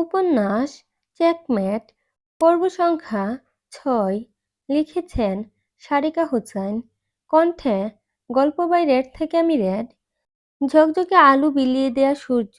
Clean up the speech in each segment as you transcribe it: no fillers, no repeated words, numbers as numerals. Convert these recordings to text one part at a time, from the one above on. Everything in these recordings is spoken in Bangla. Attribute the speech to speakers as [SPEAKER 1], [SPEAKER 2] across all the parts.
[SPEAKER 1] উপন্যাস চেকমেট পর্ব সংখ্যা ৬ লিখেছেন সারিকা হোসেন। কণ্ঠে গল্প বাই রেড থেকে আমি রেড। ঝকঝকে আলো বিলিয়ে দেয়া সূর্য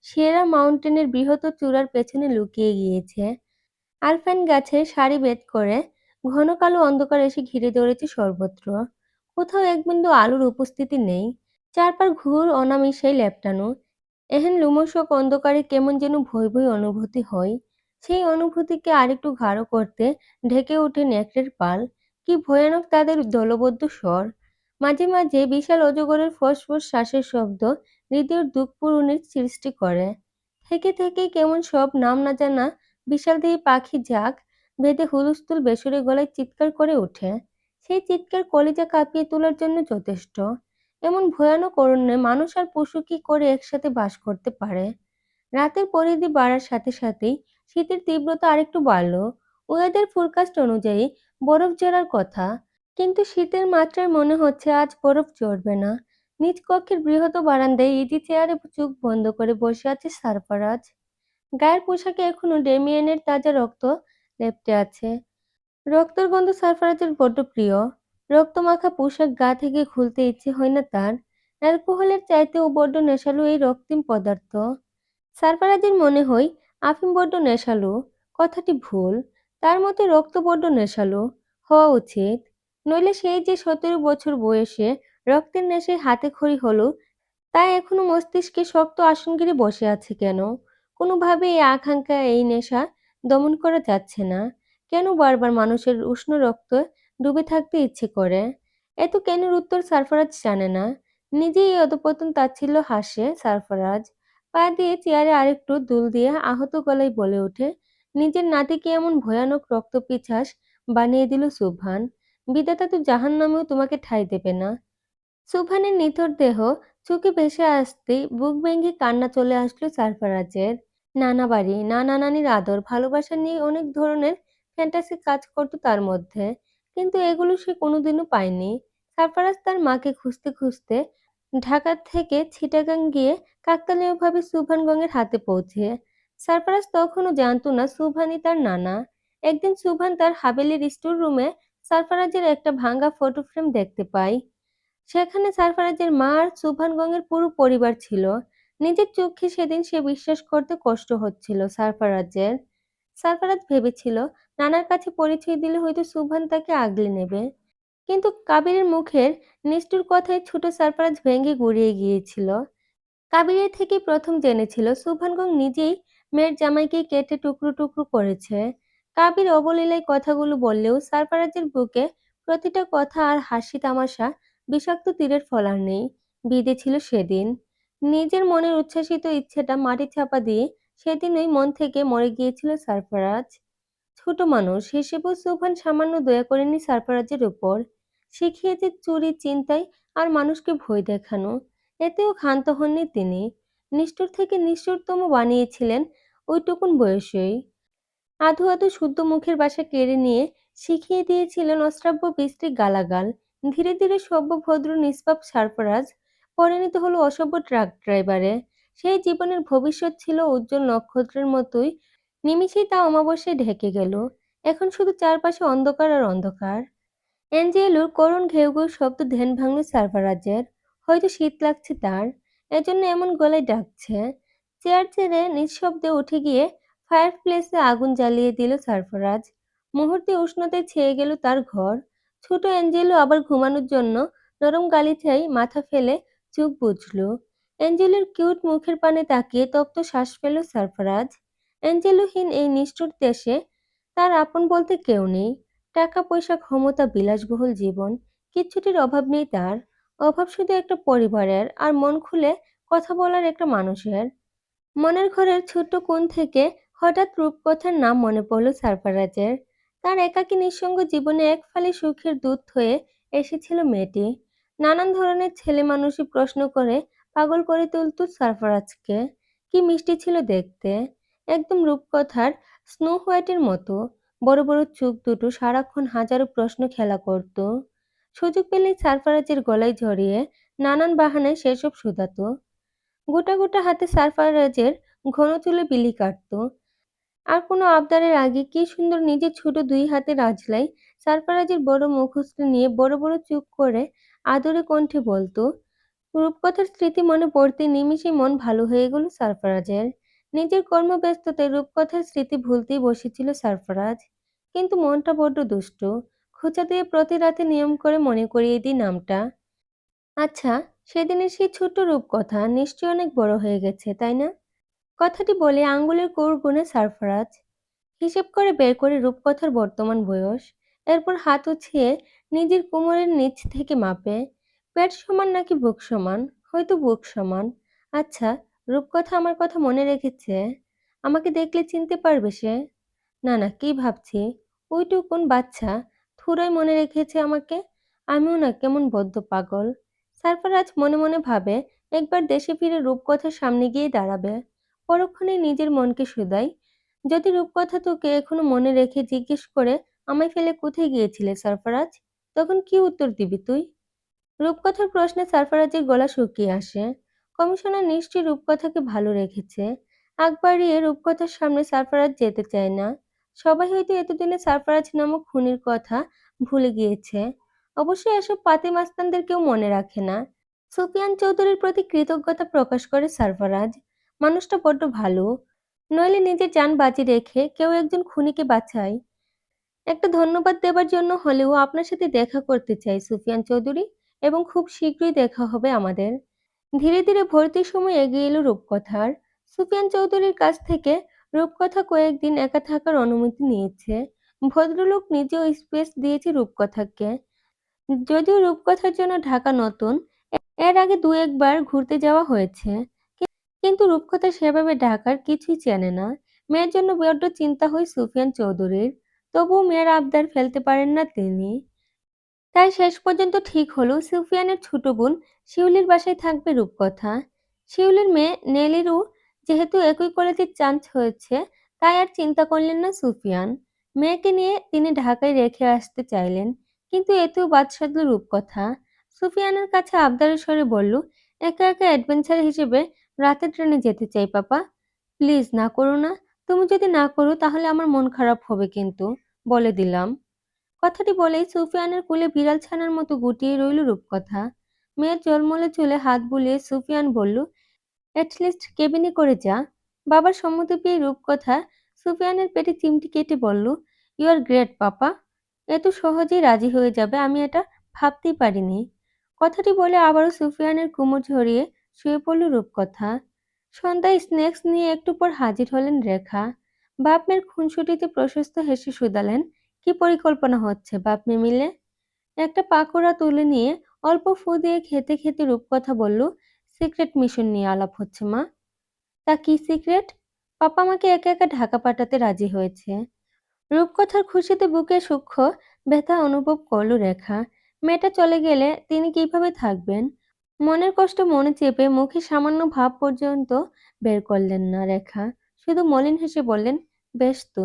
[SPEAKER 1] সিয়েরা মাউন্টেনের বৃহৎ চূড়ার পেছনে লুকিয়ে গিয়েছে। আলপাইন গাছের সারি ভেদ করে ঘন কালো অন্ধকার এসে ঘিরে ধরেছে সর্বত্র। কোথাও এক বিন্দু আলোর উপস্থিতি নেই। চারপাশ ঘোর অনামিশায় লেপ্টানো। এহেন লোমশক অন্ধকারে কেমন যেন ভয় ভয় অনুভূতি হয়। সেই অনুভূতিকে আরেকটু গাঢ় করতে ঢেকে ওঠে নেকড়ের পাল। কি ভয়ানক তাদের দলবদ্ধ স্বর! মাঝে মাঝে বিশাল অজগরের ফোঁস-ফোঁস শ্বাসের শব্দ হৃদয়ের দুঃখ-পূরণের সৃষ্টি করে। থেকে থেকেই কেমন সব নাম না জানা বিশালদেহী পাখি ঝাঁক বেঁধে হুলস্থুল বেসুরে গলায় চিৎকার করে ওঠে। সেই চিৎকার কলিজা কাঁপিয়ে তোলার জন্য যথেষ্ট। এমন ভয়ানক অরণ্যে মানুষ আর পশু কি করে একসাথে বাস করতে পারে? রাতের পরিধি বাড়ার সাথে সাথেই শীতের তীব্রতা আরেকটু বাড়ল। ওয়েদার ফোরকাস্ট অনুযায়ী বরফ ঝরার কথা, কিন্তু শীতের মাত্রায় মনে হচ্ছে আজ বরফ ঝরবে না। নিজ কক্ষের বৃহৎ বারান্দায় ইজি চেয়ারে চোখ বন্ধ করে বসে আছে সারফারাজ। গায়ের পোশাকে এখনো ডেমিয়েনের তাজা রক্ত লেপ্টে আছে। রক্তের গন্ধ সারফারাজের বড্ড প্রিয়। রক্তমাখা পোশাক গা থেকে খুলতে ইচ্ছে হয় না তার। অ্যালকোহলের চাইতেও বড্ড নেশালু এই রক্তিম পদার্থ। সারফারাজের মনে হয় আফিম বড্ড নেশালু। কথাটি ভুল। তার মতে রক্ত বড্ড নেশালু হওয়া উচিত। নইলে সেই যে ১৭ বছর বয়সে রক্তের নেশায় হাতেখড়ি হলো, তা এখনো মস্তিষ্কে শক্ত আসন ঘিরে বসে আছে কেন? কোনোভাবে এই আকাঙ্ক্ষা, এই নেশা দমন করা যাচ্ছে না। কেন বারবার মানুষের উষ্ণ রক্তে ডুবে থাকতে ইচ্ছে করে? এত কেনের উত্তর সারফারাজ জানে না। নিজেই এই অধঃপতন তাচ্ছিল্য হাসে সারফারাজ। পা দিয়ে চেয়ারে আরেকটু দুল দিয়ে আহত গলায় বলে ওঠে, নিজের নাতিকে এমন ভয়ানক রক্তপিপাস বানিয়ে দিল সুবহান। বিধাতা তো জাহান্নামেও তোমাকে ঠাঁই দেবে না। সুবহানের নিথর দেহ চোখে ভেসে আসতেই বুক ভেঙে কান্না চলে আসলো সারফারাজের। নানা বাড়ি, নানা নানির আদর, ভালোবাসা নিয়ে অনেক ধরনের ফ্যান্টাসি কাজ করতো তার মধ্যে, কিন্তু এগুলো সে কোনোদিনও পায়নি। সারফারাজ তার মাকে খুঁজতে খুঁজতে ঢাকা থেকে চিটাগাং গিয়ে কাকতালীয়ভাবে সুবহানগঞ্জের হাতে পৌঁছে। সারফারাজ তখনও জানতো না সুবহানই তার নানা। একদিন সুবহান তার হাভেলির স্টোর রুমে সারফারাজের একটা ভাঙা ফটো ফ্রেম দেখতে পায়। সেখানে সারফারাজের মা আর সুবহানগঞ্জের পুরো পরিবার ছিল। নিজের চোখে সেদিন সে বিশ্বাস করতে কষ্ট হচ্ছিল সারফারাজের। সারফারাজ ভেবেছিল নানার কাছে পরিচয় দিলে হয়তো সুবহান তাকে আগলে নেবে। কিন্তু কাবিরের মুখের নিষ্ঠুর কথায় ছোট সারফারাজ ভেঙে গুঁড়িয়ে গিয়েছিল। কাবিরের থেকে প্রথম জেনেছিল সুবহানগঞ্জ নিজেই মেয়ের জামাইকে কেটে টুকরো টুকরো করেছে। কাবির অবলীলায় কথাগুলো বললেও সারফারাজের বুকে প্রতিটা কথা আর হাসি তামাশা বিষাক্ত তীরের ফলার নেই বিঁধেছিল সেদিন। নিজের মনের উচ্ছ্বাসিত ইচ্ছেটা মাটি চাপা দিয়ে সেদিনই মন থেকে মরে গিয়েছিল সারফারাজ। ছোট মানুষ হিসেবেও সুবহান সামান্য দয়া করেনি সারফারাজের উপর। শিখিয়েছে চুরি, চিন্তায় আর মানুষকে ভয় দেখানো। এতেও ক্ষান্ত হননি তিনি। নিষ্ঠুর থেকে নিষ্ঠুরতম বানিয়েছিলেন ওইটুকুন বয়সেই। আধো আধো শুদ্ধ মুখের ভাষা কেড়ে নিয়ে শিখিয়ে দিয়েছিলেন অশ্রাব্য বিশ্রী গালাগাল। ধীরে ধীরে সভ্য ভদ্র নিষ্পাপ সারফারাজ পরিণত হলো অসভ্য ট্রাক ড্রাইভারে। সেই জীবনের ভবিষ্যৎ ছিল উজ্জ্বল নক্ষত্রের মতোই, নিমিষেই তা অমাবস্যায় ঢেকে গেল। এখন শুধু চারপাশে অন্ধকার আর অন্ধকার। অ্যাঞ্জেলোর করুণ ঘেউ ঘেউ শব্দ ধ্যান ভাঙল সারফারাজের। হয়তো শীত লাগছে তার, এজন্য এমন গলায় ডাকছে। চেয়ার ছেড়ে নিঃশব্দে উঠে গিয়ে ফায়ার প্লেসে আগুন জ্বালিয়ে দিল সারফারাজ। মুহূর্তে উষ্ণতায় ছেয়ে গেল তার ঘর। ছোট অ্যাঞ্জেলো আবার ঘুমানোর জন্য নরম গালিচায় মাথা ফেলে চোখ বুজল। অ্যাঞ্জেলোর কিউট মুখের পানে তাকিয়ে তপ্ত শ্বাস ফেল সারফারাজ। অ্যাঞ্জেলোহীন এই নিষ্ঠুর দেশে তার আপন বলতে কেউ নেই। টাকা পয়সা, ক্ষমতা, বিলাসবহুল জীবন, কিচ্ছুটির অভাব নেই তার। অভাব শুধু একটা পরিবারের আর মন খুলে কথা বলার একটা মানুষের। মনের ঘরের ছোট্ট কোণ থেকে হঠাৎ রূপকথার নাম মনে পড়ল সারফারাজের। তার একাকী নিঃসঙ্গ জীবনে এক ফালি সুখের দূত হয়ে এসেছিল মেয়েটি। নানান ধরনের ছেলে মানুষই প্রশ্ন করে পাগল করে তুলত সারফারাজকে। কি মিষ্টি ছিল দেখতে, একদম রূপকথার স্নো হোয়াইটের মতো। বড় বড় চোখ দুটো সারাক্ষণ হাজারো প্রশ্ন খেলা করত। সুযোগ পেলেই সারফারাজের গলায় জড়িয়ে নানান বাহানায় সেসব শুধাতো। গোটা গোটা হাতে সারফারাজের ঘন চুলে বিলি কাটতো। আর কোনো আবদারের আগে কি সুন্দর নিজের ছোট দুই হাতে রাজলাই সারফারাজের বড় মুখোশটা নিয়ে বড় বড় চুপ করে আদরে কণ্ঠে বলতো। রূপকথার স্মৃতি মনে পড়তে নিমিষেই মন ভালো হয়ে গেল সারফারাজের। নিজের কর্মব্যস্ততায় রূপকথার স্মৃতি ভুলতেই বসেছিল সারফারাজ। কিন্তু মনটা বড্ড দুষ্টু। খোঁচা দিয়ে প্রতি রাতে নিয়ম করে মনে করিয়ে দিই নামটা। আচ্ছা, সেদিনের সেই ছোট্ট রূপকথা নিশ্চয়ই অনেক বড় হয়ে গেছে, তাই না? কথাটি বলে আঙ্গুলের কোর গুনে সারফারাজ হিসেব করে বের করে রূপকথার বর্তমান বয়স। এরপর হাত উঠিয়ে নিজের কোমরের নিচ থেকে মাপে। পেট সমান নাকি বুক সমান? হয়তো বুক সমান। আচ্ছা, রূপকথা আমার কথা মনে রেখেছে? আমাকে দেখলে চিনতে পারবে সে? না না, কি ভাবছি? ওইটুকুন বাচ্চা থুড়াই মনে রেখেছে আমাকে। আমিও না কেমন বদ্ধ পাগল। সারফারাজ মনে মনে ভাবে একবার দেশে ফিরে রূপকথার সামনে গিয়ে দাঁড়াবে। পরক্ষণেই নিজের মনকে শুধাই, যদি রূপকথা তোকে এখনো মনে রেখে জিজ্ঞেস করে আমায় ফেলে কোথায় গিয়েছিলে সারফারাজ, তখন কি উত্তর দিবি তুই? রূপকথার প্রশ্নে সারফারাজের গলা শুকিয়ে আসে। কমিশনার নিশ্চয়ই রূপকথাকে ভালো রেখেছে। আগ বাড়িয়ে রূপকথার সামনে সারফারাজ যেতে চায় না। সবাই হয়তো এতদিনে সারফারাজ নামক খুনির কথা ভুলে গিয়েছে। অবশ্য এসব পাতি মাস্তানদের কেউ মনে রাখে না। সুফিয়ান চৌধুরীর প্রতি কৃতজ্ঞতা প্রকাশ করে সারফারাজ। মানুষটা বড্ড ভালো। নইলে নিজের জান বাজি রেখে কেউ একজন খুনিকে বাঁচায়। একটা ধন্যবাদ দেবার জন্য হলেও আপনার সাথে দেখা করতে চাই সুফিয়ান চৌধুরী, এবং খুব শীঘ্রই দেখা হবে আমাদের। ধীরে ধীরে ভর্তির সময় এগিয়ে এলো রূপকথার। সুফিয়ান চৌধুরীর কাছ থেকে রূপকথা কয়েকদিন একা থাকার অনুমতি নিয়েছে। ভদ্রলোক নিজেও স্পেস দিয়েছে রূপকথাকে। যদিও রূপকথার জন্য ঢাকা নতুন, এর আগে দু একবার ঘুরতে যাওয়া হয়েছে। কিন্তু রূপকথা সেভাবে ঢাকার কিছুই চেনে না। মেয়ের জন্য বড্ড চিন্তা হয় সুফিয়ান চৌধুরীর। তবুও মেয়ের আবদার ফেলতে পারেন না তিনি। তাই শেষ পর্যন্ত ঠিক হলো সুফিয়ানের ছোট বোন শিউলির বাসায় থাকবে রূপকথা। শিউলির মেয়ে নেলিরও যেহেতু একই কলেজে চান্স হয়েছে, তাই আর চিন্তা করলেন না সুফিয়ান। মেয়েকে নিয়ে তিনি ঢাকায় রেখে আসতে চাইলেন, কিন্তু এতেও বাদ সাধল রূপকথা। সুফিয়ানের কাছে আবদারের স্বরে বলল, একা একা অ্যাডভেঞ্চার হিসেবে রাতের ট্রেনে যেতে চাই পাপা। প্লিজ না করো না। তুমি যদি না করো তাহলে আমার মন খারাপ হবে কিন্তু, বলে দিলাম। কথাটি বলেই সুফিয়ানের কোলে বিড়াল ছানার মতো গুটিয়ে রইল রূপকথা। মেয়ের জলমলে চুলে হাত বুলিয়ে সুফিয়ান বলল, অ্যাটলিস্ট কেবিনে করে যা। বাবার সম্মতি পেয়ে রূপকথা সুফিয়ানের পেটে চিমটি কেটে বলল, ইউ আর গ্রেট পাপা। এত সহজেই রাজি হয়ে যাবে আমি এটা ভাবতেই পারিনি। কথাটি বলে আবারও সুফিয়ানের কোমর ঝরিয়ে শুয়ে পড়ল রূপকথা। সন্ধ্যায় স্ন্যাক্স নিয়ে একটু পর হাজির হলেন রেখা। বাপ মেয়ের খুনসুটিতে প্রশস্ত হেসে শুধালেন, কি পরিকল্পনা হচ্ছে বাপ মেয়ে মিলে? একটা পাকোড়া তুলে নিয়ে অল্প ফু দিয়ে খেতে খেতে রূপকথা বলল, সিক্রেট মিশন নিয়ে আলাপ হচ্ছে মা। তা কি সিক্রেট? পাপা আমাকে একা একা ঢাকা পাঠাতে রাজি হয়েছে। রূপকথার খুশিতে বুকে সূক্ষ্ম ব্যথা অনুভব করল রেখা। মেয়েটা চলে গেলে তিনি কিভাবে থাকবেন? মনের কষ্ট মনে চেপে মুখে সামান্য ভাব পর্যন্ত বের করলেন না রেখা। শুধু মলিন হেসে বললেন, বেশ তো।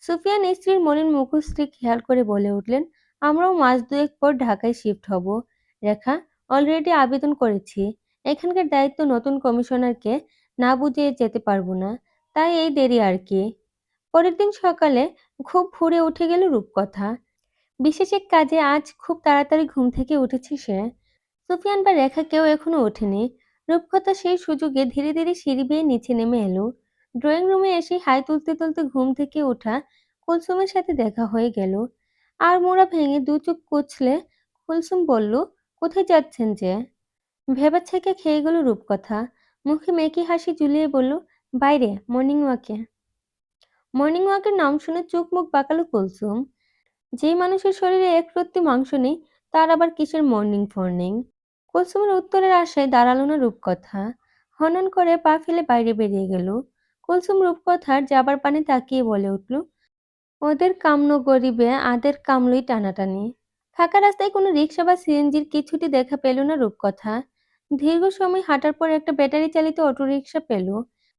[SPEAKER 1] সুফিয়ান স্ত্রীর মলিন মুখশ্রী খেয়াল করে বলে উঠলেন, আমরাও মাস দুয়েক পর ঢাকায় শিফট হব। রেখা, অলরেডি আবেদন করেছি। এখানকার দায়িত্ব নতুন কমিশনারকে না বুঝিয়ে যেতে পারবো না, তাই এই দেরি আর কি। পরের দিন সকালে খুব ভোরে উঠে গেল রূপকথা। বিশেষ এক কাজে আজ খুব তাড়াতাড়ি ঘুম থেকে উঠেছে সে। সুফিয়ান বা রেখা কেউ এখনো ওঠেনি। রূপকথা সেই সুযোগে ধীরে ধীরে সিঁড়ি বেয়ে নিচে নেমে এলো। ড্রয়িং রুমে এসে হাই তুলতে তুলতে ঘুম থেকে ওঠা কুলসুমের সাথে দেখা হয়ে গেল। আর মোড়া ভেঙে দু চোখ কুচলে কুলসুম বলল, কোথায় যাচ্ছেন যে? ভেবাচ্ছাকে খেয়ে গেল রূপকথা। মুখে মেকি হাসি ঝুলিয়ে বলল, বাইরে মর্নিং ওয়াকে। মর্নিং ওয়াকের নাম শুনে চোখ মুখ বাঁকালো কুলসুম। যে মানুষের শরীরে এক রত্তি মাংস নেই, তার আবার কিসের মর্নিং ফর্নিং? কুলসুমের উত্তরের আশায় দাঁড়ালো না রূপকথা। হনন করে পা ফেলে বাইরে বেরিয়ে গেল। কুলসুম রূপকথার যাবার পানে তাকিয়ে বলে উঠল, ওদের কামনো গরিবে আদের কামলই টানাটানি। ফাঁকা রাস্তায় কোনো রিক্সা বা সিএনজির কিছুটি দেখা পেল না রূপকথা। দীর্ঘ সময় হাঁটার পর একটা ব্যাটারি চালিত অটোরিকশা পেল।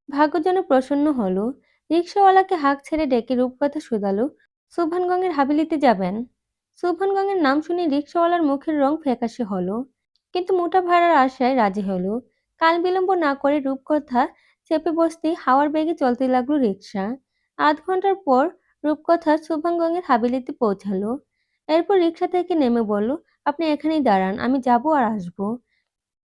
[SPEAKER 1] ভাগ্য যেন প্রসন্ন হলো। রিকশাওয়ালাকে হাঁক ছেড়ে ডেকে রূপকথা শুধালো, সুভানগঞ্জের হাবিলিতে যাবেন? সুভানগঞ্জের নাম শুনে রিকশাওয়ালার মুখের রং ফ্যাকাশে হলো, কিন্তু মোটা ভাড়ার আশায় রাজি হলো। কাল বিলম্ব না করে রূপকথা চেপে বসতেই হাওয়ার বেগে চলতে লাগলো রিকশা। আধ ঘন্টার পর রূপকথা শুভাঙ্গনের হাবিলিতে পৌঁছালো। এরপর রিক্সা থেকে নেমে বলল, আপনি এখানেই দাঁড়ান, আমি যাবো আর আসবো।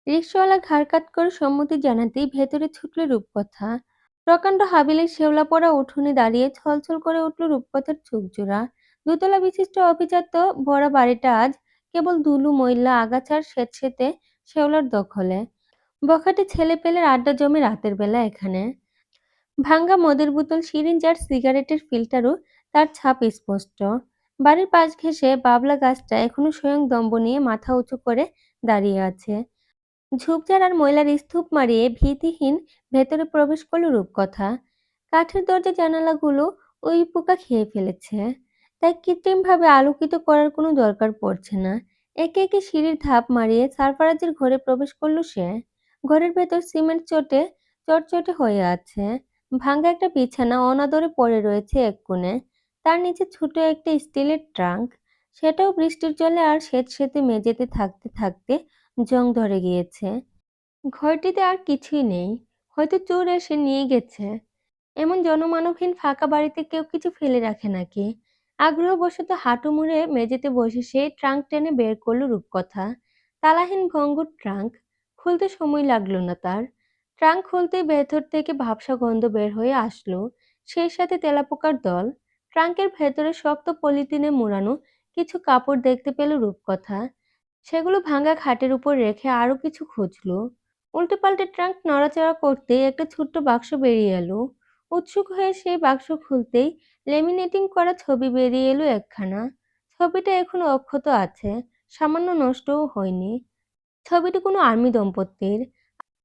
[SPEAKER 1] রিকশাওয়ালা ঘাড় কাত করে সম্মতি জানাতেই ভেতরে ছুটল রূপকথা। প্রকাণ্ড হাবিলের শেওলা পড়া উঠোনে দাঁড়িয়ে ছলছল করে উঠল রূপকথার চোখজোড়া। দোতলা বিশিষ্ট অভিজাত ভরা বাড়িটা আজ কেবল ধুলো ময়লা আগাছার স্যাঁতসেঁতে শেওলার দখলে। বখাটে ছেলেপেলের আড্ডা জমে রাতের বেলা এখানে। ভাঙা মদের বোতল, সিরিঞ্জ আর সিগারেটের ফিল্টারও তার ছাপ স্পষ্ট। বাড়ির পাশ ঘেঁষে বাবলা গাছটা এখনো স্বয়ং দম্ভ নিয়ে মাথা উঁচু করে দাঁড়িয়ে আছে। ঝোপঝাড় আর ময়লার স্তূপ মারিয়ে ভীতিহীন ভেতরে প্রবেশ করল রূপকথা। কাঠের দরজা জানালাগুলো ওই পোকা খেয়ে ফেলেছে, তাই কৃত্রিমভাবে আলোকিত করার কোনো দরকার পড়ছে না। একে একে সিঁড়ির ধাপ মারিয়ে সারফারাজের ঘরে প্রবেশ করল সে। ঘরের ভেতর সিমেন্ট চটে চটচটে হয়ে আছে। ভাঙা একটা বিছানা অনাদরে পড়ে রয়েছে এক কোণে। তার নিচে ছোট একটা স্টিলের ট্রাঙ্ক, সেটাও বৃষ্টির জলে আর স্যাঁতসেঁতে মেঝেতে থাকতে থাকতে জং ধরে গিয়েছে। ঘরটিতে আর কিছুই নেই, হয়তো চোর এসে নিয়ে গেছে। এমন জনমানবহীন ফাঁকা বাড়িতে কেউ কিছু ফেলে রাখে নাকি? আগ্রহবশত হাঁটু মুড়ে মেঝেতে বসে সে ট্রাঙ্ক টেনে বের করলো রূপকথা। তালাহীন ভঙ্গুর ট্রাঙ্ক। খুলতে সময় লাগলো না তার। ট্রাঙ্ক খুলতেই ভেতর থেকে ভ্যাপসা গন্ধ বের হয়ে আসলো, সেই সাথে তেলাপোকার দল। ট্রাঙ্কের ভেতরে শক্ত পলিথিনে মুড়ানো কিছু কাপড় দেখতে পেল রূপকথা। সেগুলো ভাঙা খাটের উপর রেখে আরো কিছু খুঁজলো। উল্টেপাল্টে ট্রাঙ্ক নড়াচড়া করতেই একটা ছোট্ট বাক্স বেরিয়ে এলো। উৎসুক হয়ে সেই বাক্স খুলতেই লেমিনেটিং করা ছবি বেরিয়ে এলো একখানা। ছবিটা এখনো অক্ষত আছে, সামান্য নষ্টও হয়নি। ছবিটি কোনো আর্মি দম্পতির।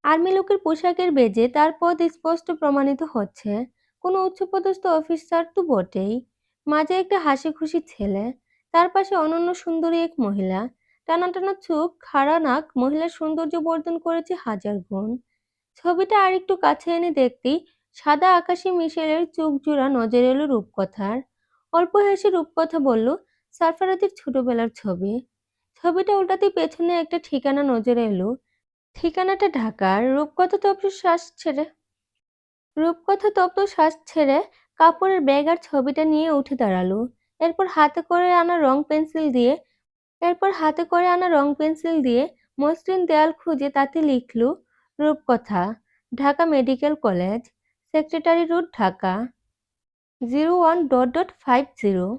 [SPEAKER 1] আর্মি লোকের পোশাকের বেজে তার পদ স্পষ্ট প্রমাণিত হচ্ছে। কোনো উচ্চপদস্থ অফিসার তো বটেই। মাঝে একটা হাসি খুশি ছেলে, তার পাশে অনন্য সুন্দরী এক মহিলা। টানা টানা চোখ, খাড়া নাক, মহিলার সৌন্দর্য বর্ধন করেছে হাজার গুণ। ছবিটা আরেকটু কাছে এনে দেখতেই সাদা আকাশি মিশেলের চোখ জোড়া নজর এলো রূপকথার। অল্প হেসে রূপকথা বলল, সারফারাজের ছোটবেলার ছবি। ছবিটা উল্টাতেই পেছনে একটা ঠিকানা নজরে এলো। ঠিকানাটা ঢাকার। রূপকথা তপ্ত শ্বাস ছেড়ে কাপড়ের ব্যাগ আর ছবিটা নিয়ে উঠে দাঁড়ালো। এরপর হাতে করে আনা রং পেন্সিল দিয়ে মসৃণ দেয়াল খুঁজে তাতে লিখল, রূপকথা, Dhaka medical college, secretary road, Dhaka 01.50।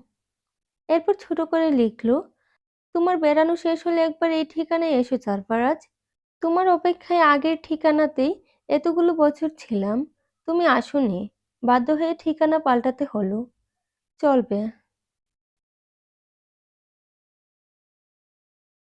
[SPEAKER 1] এরপর ছোট করে লিখল, তোমার বেড়ানো শেষ হলে একবার এই ঠিকানায় এসো সারফারাজ। তোমার অপেক্ষায় আগের ঠিকানাতেই এতগুলো বছর ছিলাম, তুমি আসোনি, বাধ্য হয়ে ঠিকানা পাল্টাতে হলো। চলবে।